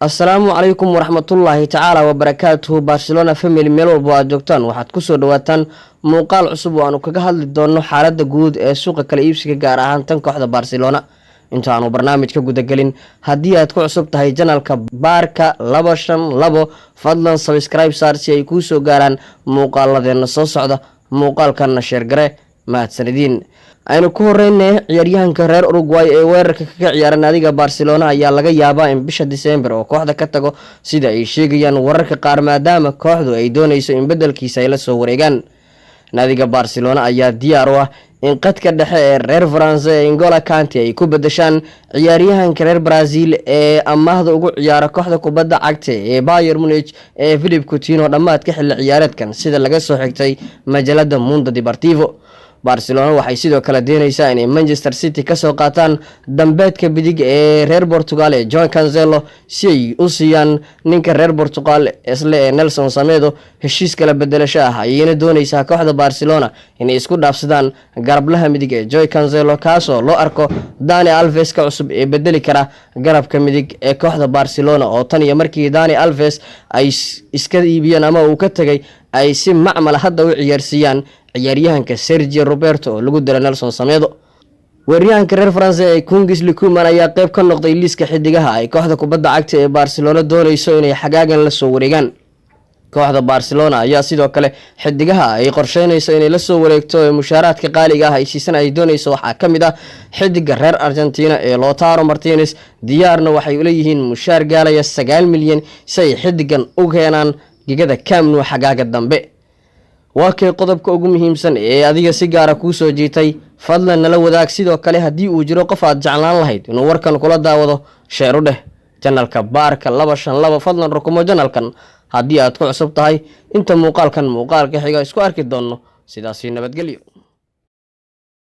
السلام عليكم ورحمة الله تعالى وبركاته. برشلونة فاميلي ميل walba aad joogtaan waxaad ku soo dhawaataan muuqaal cusub oo aanu kaga hadli doono xaaladda guud ee suuqa kala iibsiga gaar ahaan tan kooxda Barcelona. inta aanu barnaamijka guda galin haddii aad ku cusub tahay channelka Barka 252 fadlan subscribe saar si ay kuu soo gaaraan muuqaaladeena soo socda. muuqaalkana share gare mahadsanidin. aynu ku horeynay ciyaaryahanka reer Uruguay ee weerarka kaga ciyaara naadiga Barcelona ayaa laga yaabaa in bisha December oo kooxda ka tago sida ay sheegayaan wararka qaar maadaama kooxdu ay doonayso in bedelkiisa ay la soo wareegaan. naadiga Barcelona ayaa diyaar u ah in qadka dhexe ee reer France ee N'Golo Kante ay ku bedeshaan ciyaaryahanka reer Brazil ee amaahda ugu ciyaara kooxda kubadda cagta ee Bayern Munich ee Philippe Coutinho dhamaadka xilli ciyaareedkan sida laga soo xigtay majalada Mundo Deportivo. Barcelona waxay sidoo kale doonaysaa inay Manchester City ka soo qaataan dambeedka bidig ee reer Portugal ee João Cancelo si ay u siiyaan ninka reer Portugal isla Nelson Semedo heshiis kala bedelasho ah. ayayna doonaysaa kooxda Barcelona inay isku dhaafsadaan garablaha midig ee João Cancelo kaasoo loo arko Dani Alves ka cusub ee bedeli kara garabka midig ee kooxda Barcelona oo tan iyo markii Dani Alves ay iska iibiyeen ama uu ka tagay ay si macmal hadda u ciyaarsiiyaan ciyaaryahanka Sergio Roberto oo lagu diray Nelson Semedo. weeraryahanka reer France ee Kingsley Coman ayaa qayb ka noqday liiska xidigaha ay kooxda kubadda cagta ee Barcelona doonayso inay xagaagan la soo wareegaan. kooxda Barcelona ayaa sidoo kale xidigaha ay qorsheynayso inay la soo wareegto ee mushaaraadka qaaliga ah ay siisan ay doonayso waxaa ka mid ah xidiga reer Argentina ee Lautaro Martinez. diyaarna waxay u leeyihiin mushaar gaalaya 9 milyan si ay xidigan u keenaan gigada Camp Nou xagaaga dambe. waa kay qodobka ugu muhiimsan ee adiga si gaar ah ku soo jiitay fadlan nala wadaag. sidoo kale haddii uu jiro qof aad jeclaan lahayd inuu warkan kula daawado share u dheh channelka Barka 252 fadlan rukumo channelkan haddii aad ku cusub tahay. inta muuqaalka xiga isku arki doono sidaas nabadgelyo.